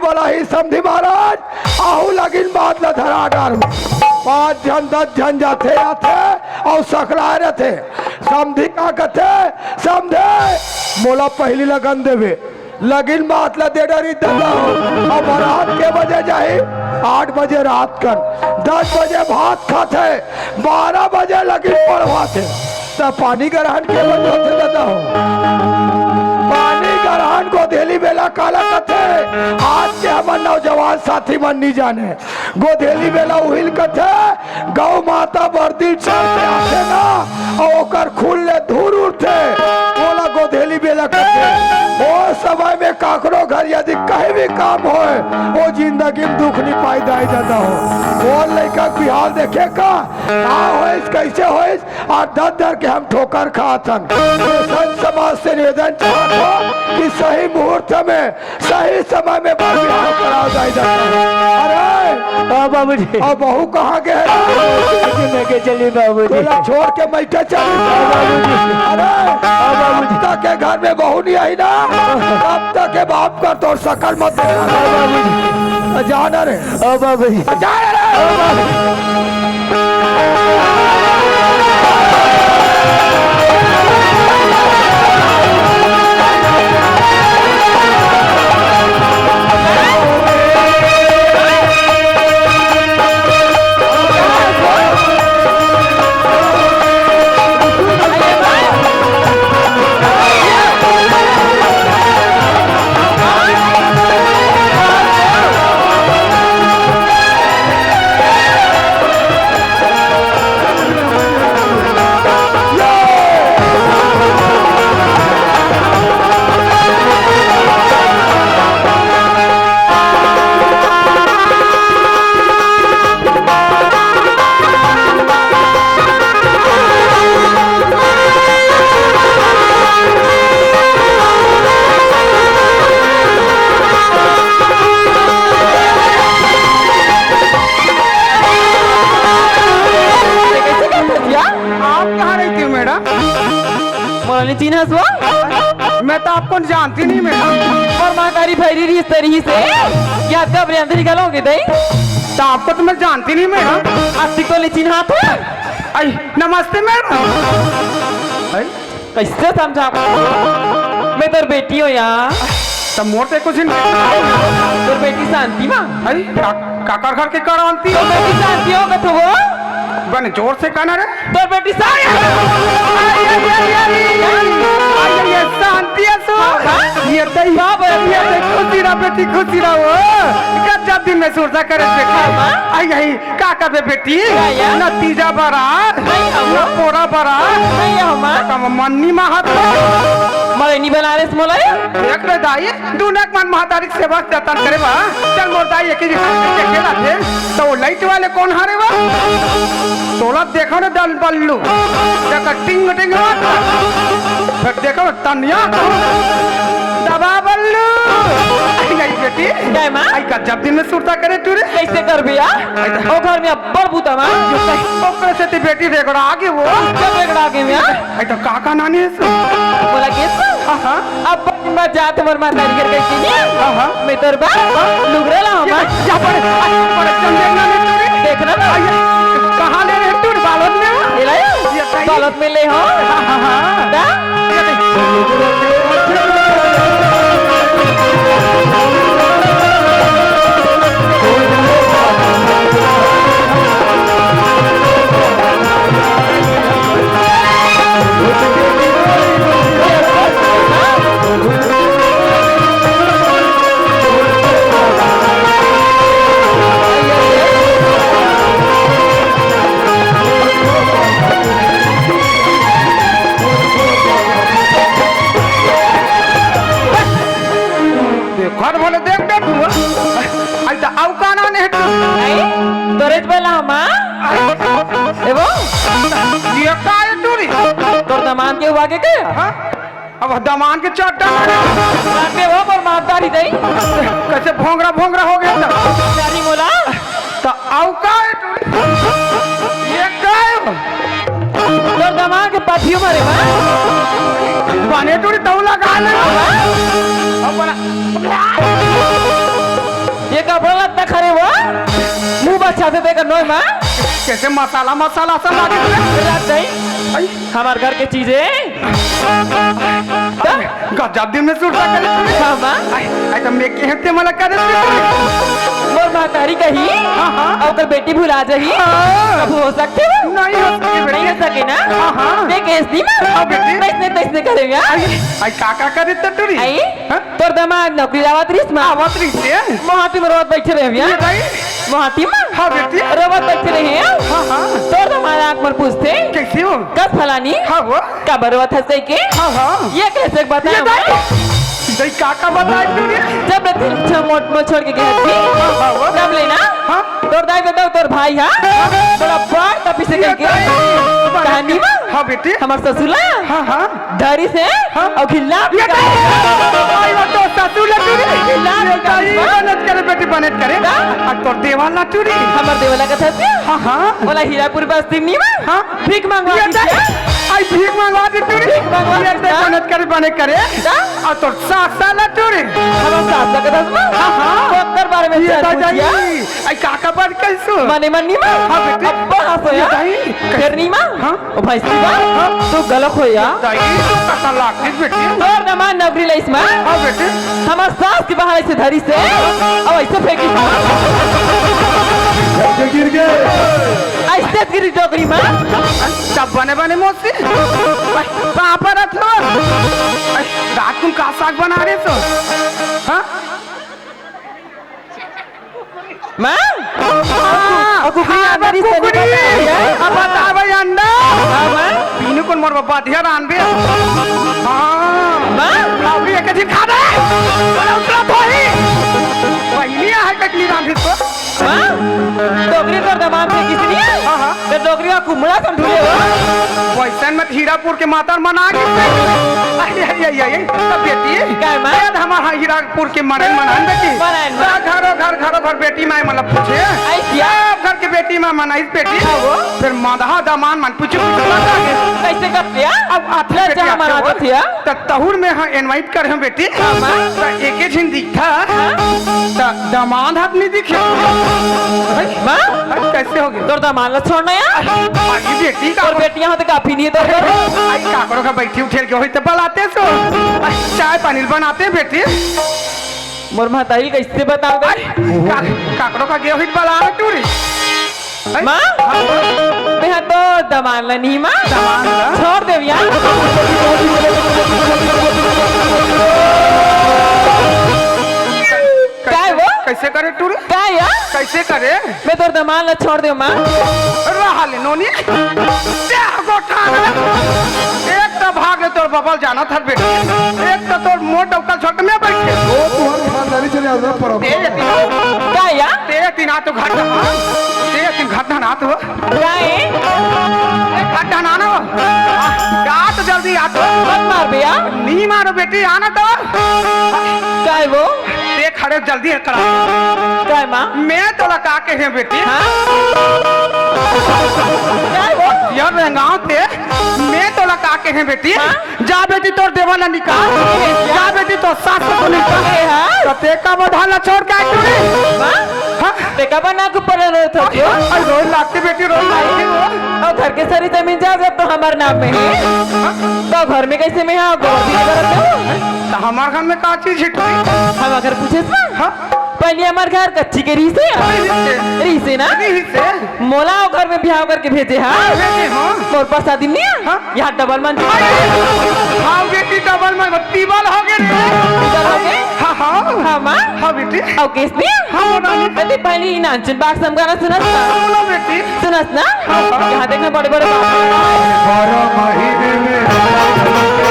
वाला ही समझी महाराज आहू लगिन बात ला धरा डार 5 जन 10 जन जाते आते और सकला रहते समझी का कथे समझे मोला पहली लगन देवे लगिन बात ला दे डरी दला अब रात के बजे जाए 8 बजे रात कन 10 बजे भात खाते 12 बजे लगिन पड़वाते तब पानी ग्रहण के बजे होते दादा हो पानी ग्रहण को गोधेली बेला काला कथे आज के हमारे नौजवान साथी मन नहीं जाने गोधेली बेला उहिल कथे गौ माता बर्दी चढ़ते आते ना और ओकर खून ले धूर उड़ते बोला गोधेली बेला कथे वो समय में काकरो घर यदि कहीं भी काम हो वो जिंदगी में दुख नहीं पाई दाई जाता हो वो लड़का बिहार देखे का हो कैसे हो और दर दर के हम ठोकर खातन संत समाज से निवेदन चाहत हो कि सही मुहूर्त में सही समय में बिहार करा जाए जाता अरे बाबू जी और बहू कहाँ के मैं के चली बाबू जी छोड़ के मैके चली बाबू जी अरे बाबू जी तक के घर में बहू नहीं आई ना तब तक के बाप का तो शकल मत देखा बाबू जी जाना रे बाबू जी जाना रे मैं तो आपको जानती नहीं मैडम और मातारी फैरी इस तरीके से क्या कब अंदर निकलोगे दई तो आपको तो मैं जानती नहीं मैडम आपकी को ले चिन्हा था आई नमस्ते मैडम कैसे समझा मैं तेरी बेटी हो यार तो मोटे कुछ नहीं तेरी बेटी शांति माँ आई काकर घर के करांती तो बेटी शांति होगा तो वो बने जोर से कहना रे तेरी बेटी शांति ये खुशी रहा बेटी खुशी रहा वो जब दिन में सुरसा करे आई यही का कर बेटी नतीजा बड़ा पोरा बड़ा मन्नी महात्मा मरनी बनारस मोलाई एक रे दाई दूनक मन महातारिक सेवा जतन करे बा चल मोर दाई एक केला थे तो लाइट वाले कौन हारे बा तोला देखो ने दल बल्लू देखा टिंग टिंग फिर देखो तनिया दबा बल्लू आई बेटी काय मां आई का जब दिन में सुरता करे तू रे कैसे कर बिया ओ घर में अब्बर बूता मां ओकरे से ती बेटी रेगड़ा आगे वो क्या रेगड़ा आगे में आई तो काका नानी है बोला के हां अब मैं जात मर मार कर कैसे नहीं हां मैं तरबा लुगरे ला हम जा पड़े चंदे नानी तू देखना ना कहां ले रहे तू बालत में ले लायो बालत में ले हो हां दा घर बोले देख दे तू आई तो आउ काना ने हट आई तोरेज बेला मां एवो ये का है तूरी तोर दमान के वागे के हां अब दमान के चट्टा मार पे वो पर मारदारी दई कैसे भोंगरा हो गया था जानी मोला तो आउ का है तूरी ये का है तोर दमान के पाथियो मारे मां बने तूरी तौला का ले अब बना से देकर नोय माँ कैसे मसाला मसाला सब लागे तुझे रात नहीं आई हमार घर के चीजें गजब दिन में सुरता करे तुझे हाँ माँ आई आई तो मैं के हते मला करे मोर महतारी कही हाँ। और बेटी भुला जाही हाँ। कब हो सकते हो नहीं हो सके नहीं हो सके ना हाँ। देख ऐसी हाँ, बेटी। कैसे कैसे करेंगे आई काका करे तटुरी आई हाँ? तोर दामाद नौकरी लावत रिस माँ आवत रही से मोहाती में रोवत बैठे रहे ये भैया भाई मोहाती में हाँ बेटी रोवत बैठे रहे हैं हाँ हाँ तोर दामाद आँख मर पूछते कैसे हो कब फलानी हाँ वो का बरवत हंसे के हाँ हाँ ये कैसे बताया ये भाई दई काका बताए तुझे जब मैं तेरे मोट मोट छोड़ के गया थी हाँ वो तब लेना हाँ तोर दाई बताओ तोर भाई हाँ बड़ा बार का पीछे करके कहानी में हाँ बेटी हमार ससुला हाँ हाँ धरी से और खिल्ला ये आई वो तो ससुर लटूरी बनत करे बेटी बनत करे आ तो देवाल लटूरी हमार देवला का था हाँ हाँ बोला हीरापुर बस्ती नहीं में हाँ भीख मांगवा ये दीजिए आई भीख मंगवा दी तुरी भीख मंगवा ये दीजिए। बनत करे बने करे आ तो सासा लटूरी हमार सास का था हाँ हाँ ओकर बारे में ये चल तो पूछिया जाई आई काका बन कैसो मने मन नहीं में हाँ बेटी। अब्बा हंसो या ये दाई। फिर नहीं में हाँ। ओ भाई सीबा तू गलत हो या दाई तो कसा लागती बेटी और दमान नौकरी ले इसमें हाँ बेटी हमार सास के बाहर से धरी से अब ऐसे फेंकी गिर गए ऐसे गिरी टोकरी में सब बने बने मोसी कहाँ पर अथवा रात तुम का साग बना रहे तो हाँ माँ हाँ कुकरी अंदर ही से निकल रही है। अब बता भाई अंडा हाँ माँ पीने कौन मोर बाबा ढेर आन बे हाँ माँ लावरी एक दिन खा दे बोला उतरा भाई पहली है कटली रांधी तो माँ टोकरी तो दमान से किसनी है हाँ हाँ तो टोकरी का कुमड़ा समझे हो वैसन में हीरापुर के माता मना के तब बेटी क्या है माँ? शायद हमारा हीरापुर के मरन मनान बेटी मनान, मनान। घरों घर बेटी माय मतलब पूछे ऐसिया सब घर के बेटी मां मनाई बेटी हाँ वो? फिर माधा दामान मन पूछो कैसे कर दिया अब आथे बेटी जहाँ मना आथे तो थिया त तहुर में हाँ इनवाइट कर हम बेटी हाँ माँ त एके झिन दिखा त दामाद हाथ नहीं दिखे माँ कैसे हो गए तोर दमान ला छोड़ना यार आई बेटी का और बेटियां होते काफी नहीं है तो आई काकरो का बैठी उठेल के होई त बलाते सो चाय पानी बनाते हैं बेटी मोर महतारी कैसे बताओ काकरो का गे होई बला टूरी माँ मैं तो दमान ला नहीं माँ दामाद ला? छोड़ दे यार क्या है वो कैसे करे टूरी क्या है यार कैसे करे मैं तो दमान ला छोड़ दे माँ रहाले नोनी गोठा एक तो भाग ले तोर बबल जाना था बेटी एक तो तोर मोट अवकल छोट में बैठे वो तुम्हारी खानदानी चले आता पर क्या है यार ते दिन आ तो घाटा ते दिन घाटा ना तो क्या है घाटा ना ना आ तो जल्दी आ तो मत मार भैया नहीं मारो बेटी आना तो क्या है वो ते खड़े जल्दी करा क्या है माँ मैं तो लगा के है बेटी हाँ क्या है वो यार रंगाव ते मैं तो लगा के है बेटी जा बेटी तोर देवाला निकाल जा बेटी तो सास को निकाल हाँ तो ते का बधाला छोड़ के आई तूने माँ हाँ देखा बना को पर था क्यों अरे रोज लागती बेटी रोज लागती वो और घर के सारी जमीन जायदाद तो हमारे नाम में है तो घर में कैसे में है गौर भी नहीं करते हो तो हमारे घर में का चीज छिटती हम अगर पूछे ना हाँ पहले हमारे घर कच्ची के रीसे है रीसे ना नहीं से मोला और घर में ब्याह करके भेजे हाँ बेटी हाँ मोर पास शादी नहीं है हाँ? यहाँ डबल मंजिल हाँ बेटी डबल में बत्ती बाल हो गए इधर हो गए हाँ हाँ हाँ माँ हाँ बेटी और केस नहीं है हाँ वो रानी अरे पहले ही नाचन बाग सम गाना सुनस ना बोलो बेटी सुनस ना यहाँ देखना बड़े बड़े बात 12 महीने में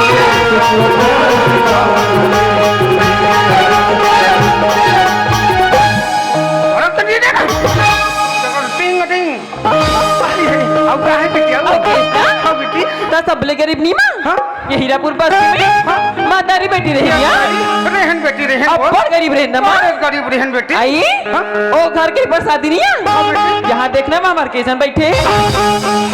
और तो नहीं देना टिंग टिंग अब क्या है बेटी और केस ना हाँ बेटी तो सबले गरीब नीमा हाँ? ये हीरापुर बस्ती में मातारी बेटी रही रहन बेटी रहन अब कौन गरीब रहे ना अरे गरीब रहन बेटी आई हाँ? ओ घर के पर शादी नहीं है यहाँ देखना में हमारे केसन बैठे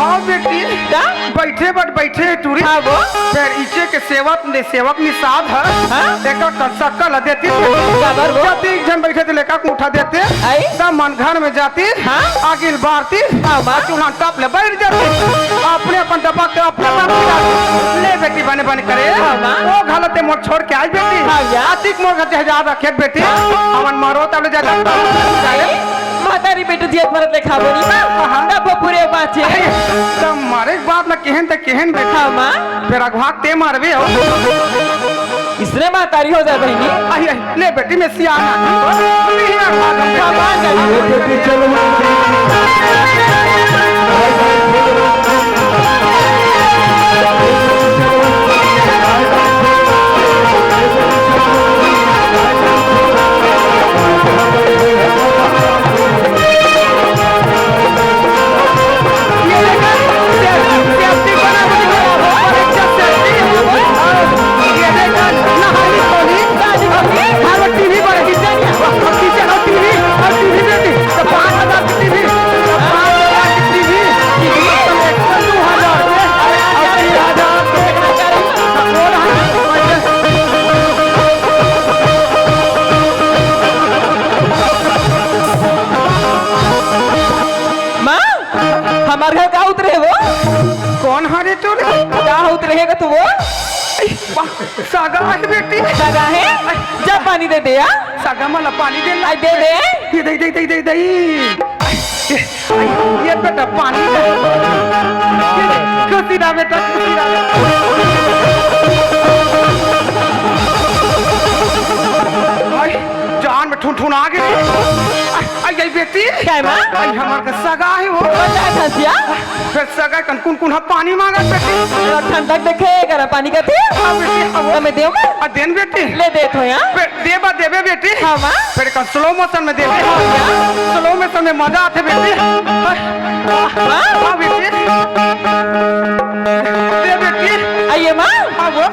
हाँ बेटी क्या बैठे बैठे टूरी हाँ वो फिर इचे के सेवक निषाद है हाँ? देखो सक्कल देती काबर वो? जाती एक जन बैठे थे लेका को उठा देते आई? सब मन घर में जाती हाँ? आगिल बारती हाँ, माँ? चूल्हा टप ले बैठ जाती अपने अपन दबा के अपने अपन खिलाती। ले बेटी बने बने करे हाँ, माँ? वो गलत मोर छोड़ के आई बेटी हाँ, या? आतिक मोर का जहाज रखे बेटी हमन मारो तब ले जा मातारी बेटी जियत मरत ले खाबो नहीं हाँ। तब वो पूरे बाचे तब मारे बात में केहन तक केहन बेटी हाँ माँ फिर अगवाक ते मारबे हो इसने मातारी हो जाए बहनी आई आई ले बेटी में सियाना नहीं अगवाक हम हाँ, माँ गई। हमारे घर कहाँ उतरे वो कौन हरे तू कहाँ उतरेगा तू वो सागा है बेटी लगा है जब पानी दे दे सागा मला पानी दे आई दे दे ये दे ये बेटा पानी दे खुशी ना बेटा खुशी ना जान में ठुन आ गई आई बेटी क्या माँ आई हमार का सगा है वो बता खसिया फिर सगा कन कुन पानी मांगा बेटी ठंडक देखे कर पानी का थे हाँ बेटी तो मैं देव मैं आ देन बेटी ले दे तो यहाँ फिर देबा देबे बेटी हाँ माँ फिर कन स्लो मोशन में देबे स्लो मोशन में मजा आते बेटी हाँ बेटी दे बेटी आइए माँ हाँ वो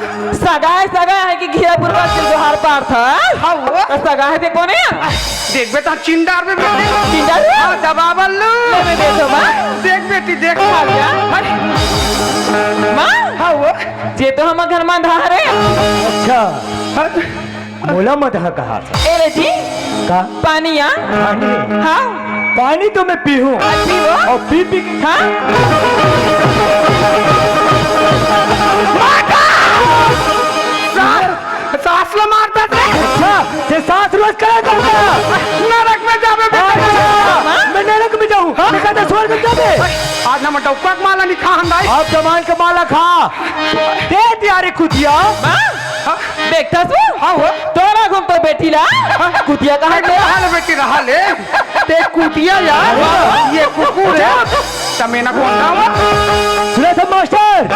सगा है कि घियापुर का त्योहार पार था हाँ वो तो सगा है कौन है देख बेटा चिंडार में बेटी चिंडार में? हाँ दबा बल्लू ले मैं दे दो माँ देख बेटी देख हाँ क्या? माँ हाँ वो ये तो हम घर में धारे अच्छा मोला मत कहा था ए रे जी का पानी यहाँ पानी हाँ पानी तो मैं पीहूं अच्छी वो और पी पी के हाँ सांस लो मारता थे अच्छा ये सांस रोज करा करता नरक में जाबे बेटा मैं नरक में जाऊं मैं कहता स्वर्ग में जाबे आज ना मटा उपक माला नहीं खा हंदाई आप जमान का माला खा दे दियारे कुतिया माँ देखता तू हाँ वो तोरा घूम पर बैठी ला कुतिया कहाँ ले रहा ले बेटी रहा ले ते कुटिया यार ये कुकुर है तमेना कौन सुना था मास्टर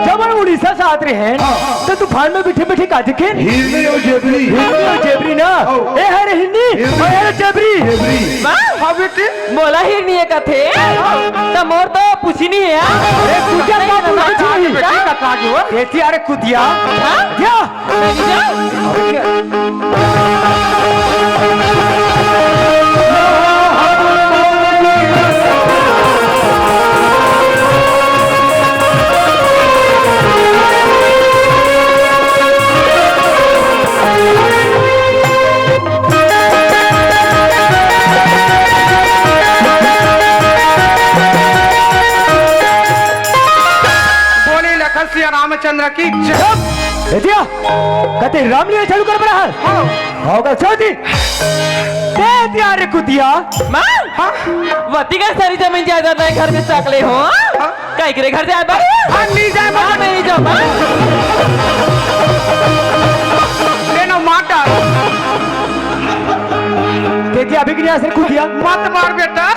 जब हम उड़ीसा से आते हैं तो तूफान में बैठे बैठे का दिखे हिरनी और जेबरी हिंदी और जेबरी ना ए हरे हिंदी और हरे जेबरी माँ हाँ बेटी मोला ही नहीं है कथे तो मोर तो पूछी नहीं है ए कुतिया का तो कुछ नहीं बेटी का काज हुआ देती अरे कुतिया क्या मैं नहीं जाऊँ बोले लखन सिया रामचंद्र की जय देतिया कहते रामलीला चालू कर रहा है होगा चौथी दे दिया रे कुतिया माँ वती का सारी जमीन जायदाद नहीं घर में सकले हो कहीं के घर जाए बाबू हाँ नहीं जाए माँ मैं नहीं जाऊँ माँ लेना माटा देतिया अभी नहीं आसर कुतिया मत मार बेटा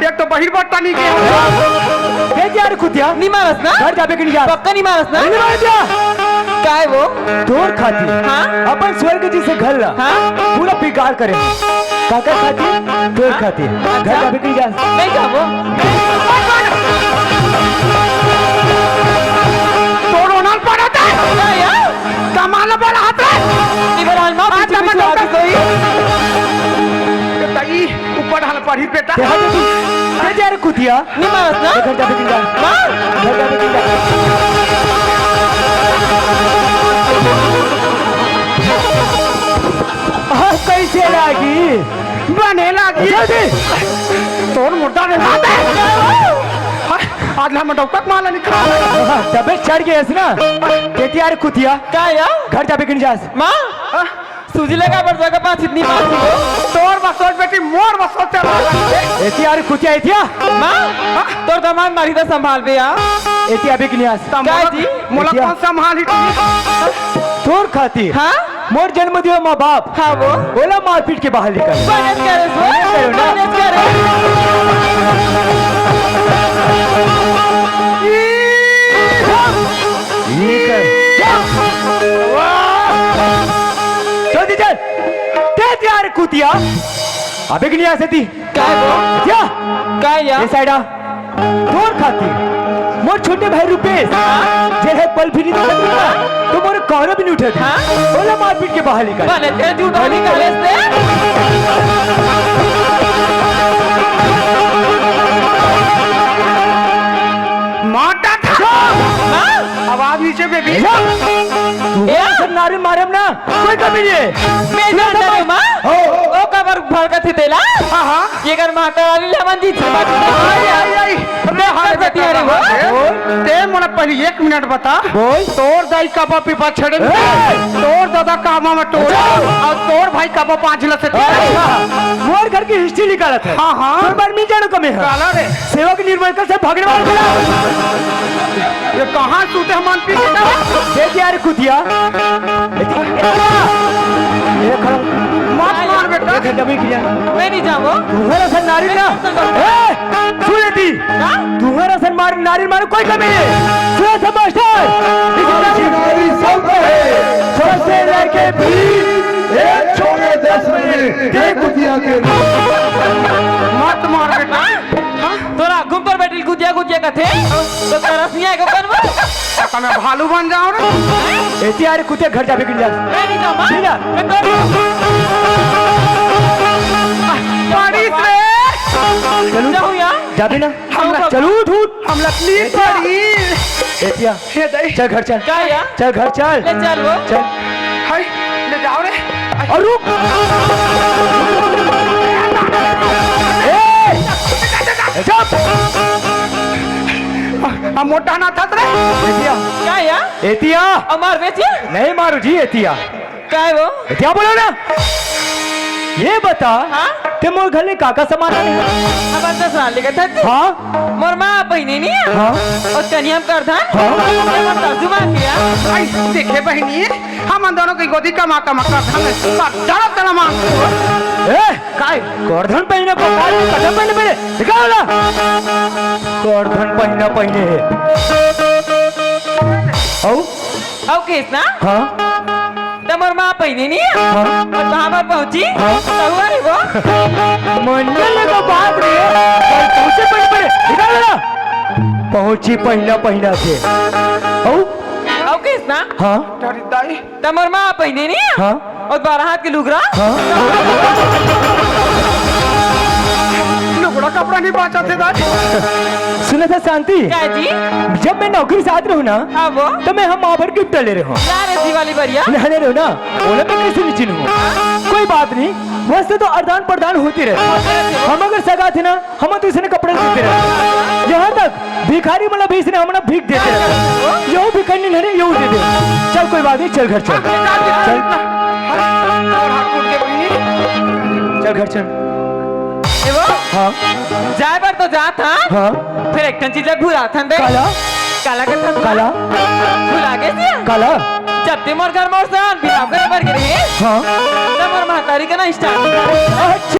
एक तो बहिर्बट्टा नहीं के देतिया रे कुतिया नहीं मारस ना घर जाबे कि नहीं जा पक्का नहीं मारस ना नहीं मार दिया क्या है वो तोड़ खाती हाँ? अपन स्वर्ग जी से घर ला हाँ? पूरा बिगाड़ करे काका खाती तोड़ खाती घर जाबे कि नहीं जा नहीं जाओ हाला बोला हाथ रे इधर हाल मां पीछे पीछे आगे कोई ताई ऊपर हाला पड़ी बेटा देखा तो तू कैसे यार कुतिया नहीं मारत ना घर जाके गिर जा मार घर जाके गिर जा कैसे लागी बने लगी जल्दी तोर मुर्दा ने आज हम डॉक्टर माला निकाल तबे चढ़ गए ना कहती यार कुतिया क्या या घर जाके गिर जा मां सूजी लगा पर जगह पास इतनी मारती हो तोर बसोच बेटी मोर बसोच चला एती यार कुतिया एतिया मां तोर दमान मारी तो संभाल बे यार एती अभी किनियास क्या जी मोला कौन संभाली तोर खातिर हाँ मोर जन्म दियो माँ बाप हाँ वो बोला मारपीट के बाहर निकल मैनेज करे मैनेज करे जल्दी चल तेज यार कुतिया अबे कि नहीं आ सकती क्या है वो क्या या ये साइडा तोर खातिर मोर छोटे भाई रुपेश जे है पल भी नहीं सकता तो मोर कौन भी नहीं उठे हाँ? बोला मारपीट के बाहर निकल मैंने तेरे जूता निकाले से माटा था मां आवाज नीचे बेबी तू सब नारी मारम ना कोई कमी नहीं मैं जानता हूं मां ओ कबर भड़का थे तेला हां हां ये कर माता वाली लमन जी छपा आई आई आई रे हाल करती है रे वो। ते मोला पहले 1 मिनट बता बोल तोर दाई काबा पीपा छड़े तोर दादा कामा में टोल और तोर भाई काबा 5 लस मोर घर की हिस्ट्री निकाला था हाँ, हाँ। तोर बार में जानो कमे है काला रे सेवक निर्मलकर से भागने वाला खड़ा ये कहां सूते हमान पी के देख यार कुतिया ये खड़ा मत मार बेटा देख डबी किया मैं नहीं जाऊंगा तुम्हारा सन नारी ना ए सुन लेती तुम्हारा सन मार नारी मारो कोई कमी नहीं सुन सब मास्टर नारी सब है सबसे लेके भी एक छोड़े 10 मिनट देख कुतिया के मत मार बेटा तोरा घूम पर बैठल गुजिया गुजिया का थे तो तरस नहीं आएगा करवा का मैं भालू बन जाऊं रे ऐसे यार कुतिया घर जाके गिर जा मैं नहीं जाऊंगा सीधा। मैं तो गाड़ी से चलू जाऊं यार जाबे ना हमला चलू उठ उठ हम लकली पड़ी एतिया हे दई चल घर चल क्या यार चल घर चल ले चल वो चल हाय ले जाओ रे और रुक ए चुप आ मोटा ना था रे एतिया क्या यार एतिया अमर बेचे नहीं मारू जी एतिया क्या है वो एतिया बोलो ना ये बता हाँ ते मोर घर में काका सामान है हमारे तो साल लेकर था हाँ मोर माँ बहने नहीं है हाँ और कन्या कर था हाँ। मोर सासू माँ किया आई देखे बहनी हम दोनों की गोदी का माँ का मक्का खाने चलो चलो माँ ए काय गोर्धन पहने को काय कदम पहने पहने दिखाओ ना गोर्धन पहने पहने औ अब केस ना हाँ तो मोर माँ बहने नहीं है हाँ और कहाँ पर पहुँची हाँ। तो हुआ रे वो मंडल को बाप रे पहुंचे पहले पहले दिखाओ ना पहुंची पहला पहला से औ अब केस ना हाँ डरी दाई तो मोर माँ बहने नहीं है हाँ और 12 हाथ के लुगरा हाँ लुगड़ा कपड़ा नहीं बाचा थे दाई सुना था शांति क्या जी जब मैं नौकरी से आते रहूँ ना हाँ वो तो मैं हम वहाँ पर गिफ्ट ले रहे हूँ यार ऐसी वाली बढ़िया नहाने रहो ना ओला पे कैसे नहीं चिन्हूँ कोई बात नहीं वैसे तो आदान प्रदान होती रहती हम अगर सगा थे ना हम तो इसने कपड़े देते रहते यहाँ तक भिखारी मतलब भी इसने हमारा भीख देते रहते यो भिखारी नहीं यो दे दे चल कोई बात नहीं चल घर चल चल और हाथ टूट के बहनी चल घर चल ये वो हाँ जाए पर तो जा था हाँ फिर एक चीज भूला था दे काला काला का था काला भूला गए थे काला जब ते मोर घर मोर सान बिहाव करे पर गिरे हाँ तब मोर महतारी का ना स्टार्ट अच्छा